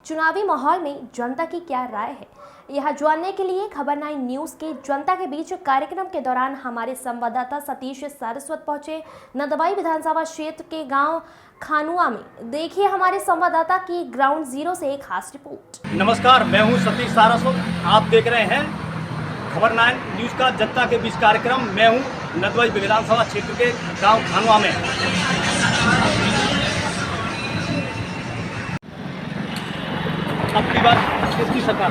चुनावी माहौल में जनता की क्या राय है, यह जानने के लिए खबर 9 न्यूज के जनता के बीच कार्यक्रम के दौरान हमारे संवाददाता सतीश सारस्वत पहुंचे नंदवाई विधानसभा क्षेत्र के गांव खानुआ में। देखिए हमारे संवाददाता की ग्राउंड जीरो से एक खास रिपोर्ट। नमस्कार, मैं हूं सतीश सारस्वत। आप देख रहे हैं खबर 9 न्यूज का जनता के बीच कार्यक्रम। मैं हूं नंदवाई विधानसभा क्षेत्र के गांव खानुआ में। अब की बात किसकी सरकार?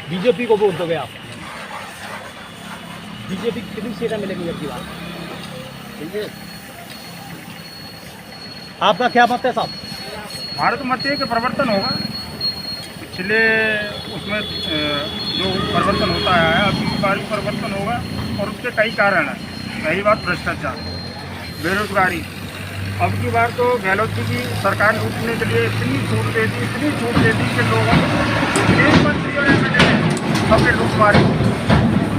बीजेपी को वोट दोगे आप? बीजेपी कितनी सीटें मिलेंगी अब की बात? ठीक है, आपका क्या मत है साहब? हमारा तो मत है कि परिवर्तन होगा। पिछले उसमें जो परिवर्तन होता है अब की बार परिवर्तन होगा और उसके कई कारण हैं। पहली बात भ्रष्टाचार, बेरोजगारी। अब की बार तो गहलोत जी की सरकार लूटने के लिए इतनी छूट दे दी कि लोगों को मंत्री और एमएलए सबने लूट मारी।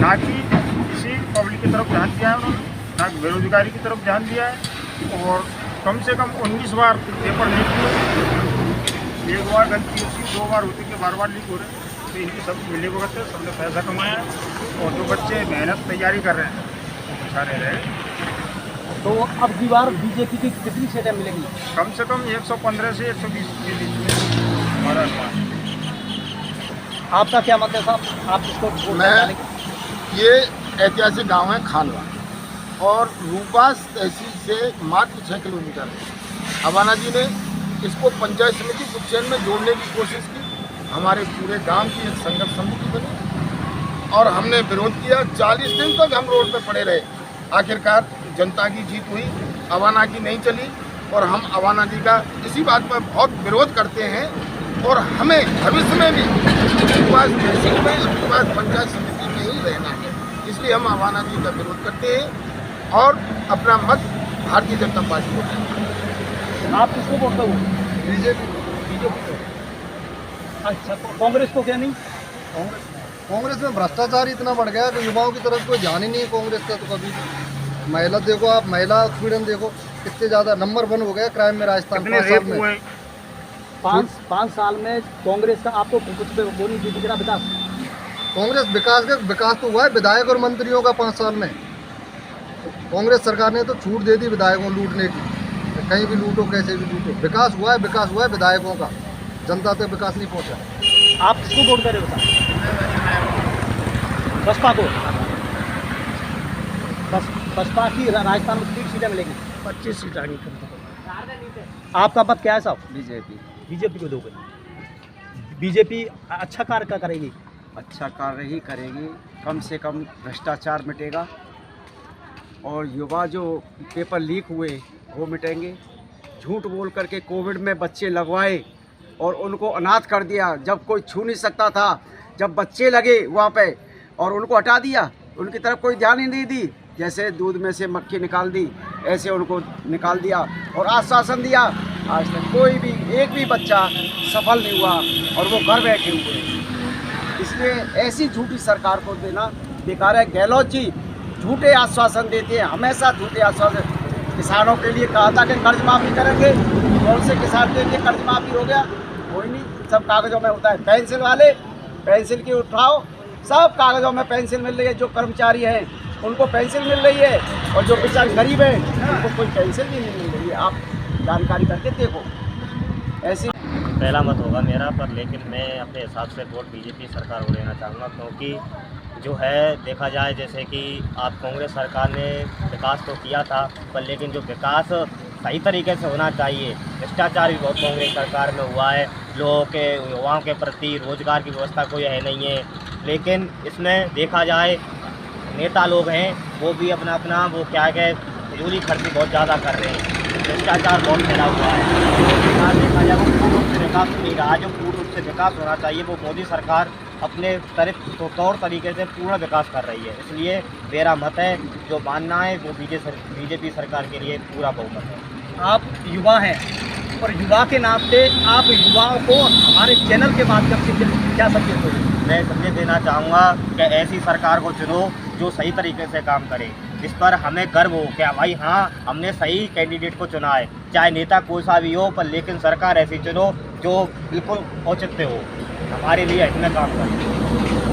ना कि किसी पब्लिक की तरफ ध्यान दिया है उन्होंने, ना कि बेरोजगारी की तरफ ध्यान दिया है। और कम से कम 19 बार पेपर लीक हुए, एक बार गलती होती, 2 बार होती कि बार लीक हो रहे। तो इनकी सब मिले भगत है, सबने पैसा कमाया और जो बच्चे मेहनत तैयारी कर रहे हैं वो अच्छा रह रहे हैं। तो अब की बार बीजेपी की कितनी सीटें मिलेंगी? कम से कम 115 से 120 के बीच में हमारा अनुमान। आपका क्या मत है साहब? आप इसको वोट डालेंगे? ये ऐतिहासिक गांव है खानवा और रूपास तहसील से मात्र 6 किलोमीटर है। अवाना जी ने इसको पंचायत समिति उपचयन में जोड़ने की कोशिश की। हमारे पूरे गांव की एक संघर्ष समिति बनी और हमने विरोध किया। 40 दिन तक हम रोड पर पड़े रहे। आखिरकार जनता की जीत हुई, अवाना की नहीं चली और हम अवाना जी का इसी बात पर बहुत विरोध करते हैं और हमें भविष्य में भी रूपास तहसील में, रूपास पंचायत समिति में ही रहना है। इसलिए हम अवाना जी का विरोध करते हैं और अपना मत भारतीय जनता पार्टी को देंगे। आप किसको वोट दोगे? बीजेपी को। अच्छा, तो कांग्रेस को क्या नहीं? कांग्रेस में भ्रष्टाचार इतना बढ़ गया कि युवाओं की तरफ कोई ध्यान ही नहीं है कांग्रेस का। तो कभी महिला देखो, आप महिला उत्पीड़न देखो, कितने ज़्यादा नंबर 1 हो गया क्राइम में राजस्थान 5 साल में। 5 साल में कांग्रेस का आपको कुछ पे वो नहीं दिख रहा विकास? कांग्रेस विकास तो हुआ है विधायक और मंत्रियों का 5 साल में। कांग्रेस सरकार ने तो छूट दे दी विधायकों लूटने की, कहीं भी लूटो कैसे भी लूटो। विकास हुआ है विधायकों का, जनता तक विकास नहीं पहुँचा। आप किसको वोट कर रहे हो? बसपा को? बसपा की राजस्थान में कितनी सीटें मिलेंगी? 25 सीट आनी कम। आपका मत क्या है साहब? बीजेपी को दोगे? बीजेपी अच्छा कार्य क्या करेगी? अच्छा कार्य ही करेगी। कम से कम भ्रष्टाचार मिटेगा और युवा जो पेपर लीक हुए वो मिटेंगे। झूठ बोल करके कोविड में बच्चे लगवाए और उनको अनाथ कर दिया। जब कोई छू नहीं सकता था, जब बच्चे लगे वहाँ पे और उनको हटा दिया, उनकी तरफ कोई ध्यान ही नहीं दी। जैसे दूध में से मक्खी निकाल दी ऐसे उनको निकाल दिया और आश्वासन दिया। आज तक कोई भी एक भी बच्चा सफल नहीं हुआ और वो घर बैठे हुए हैं। इसलिए ऐसी झूठी सरकार को देना बेकार है। गहलोत जी झूठे आश्वासन देते हैं, हमेशा झूठे आश्वासन। किसानों के लिए कहा था कि कर्ज माफ़ी करेंगे, कौन से किसान के लिए कर्ज माफ़ी हो गया? कोई नहीं, सब कागज़ों में होता है। पेंसिल वाले पेंसिल की उठाओ, सब कागज़ों में पेंसिल मिल रही है। जो कर्मचारी हैं उनको पेंसिल मिल रही है और जो बेचारे गरीब हैं उनको कोई पेंसिल भी नहीं मिल रही है। आप जानकारी करके देखो। ऐसी पहला मत होगा मेरा, पर लेकिन मैं अपने हिसाब से वोट बीजेपी सरकार को देना चाहूँगा। क्योंकि जो है देखा जाए, जैसे कि आप कांग्रेस सरकार ने विकास तो किया था, पर लेकिन जो विकास सही तरीके से होना चाहिए, भ्रष्टाचार भी बहुत कांग्रेस सरकार में हुआ है। लोगों के, युवाओं के प्रति रोजगार की व्यवस्था कोई है नहीं है। लेकिन इसमें देखा जाए नेता लोग हैं वो भी अपना वो क्या है फिजूली खर्ची बहुत ज़्यादा कर रहे हैं। भ्रष्टाचार बहुत फैला हुआ है। विकास देखा जाए वो पूर्ण रूप से विकास नहीं रहा। जो पूर्ण रूप से विकास होना चाहिए वो मोदी सरकार अपने तौर तरीके से पूर्ण विकास कर रही है। इसलिए मेरा मत है, जो मानना है वो बीजेपी सरकार के लिए पूरा बहुमत है। आप युवा हैं और युवा के नाते आप युवाओं को हमारे चैनल के माध्यम से क्या संदेश दोगे? मैं संदेश देना चाहूँगा कि ऐसी सरकार को चुनो जो सही तरीके से काम करे। इस पर हमें गर्व हो क्या भाई, हाँ हमने सही कैंडिडेट को चुना है, चाहे नेता कोई सा भी हो, पर लेकिन सरकार ऐसी चुनो जो बिल्कुल औचित्य हो, हमारे लिए इसमें काम करे।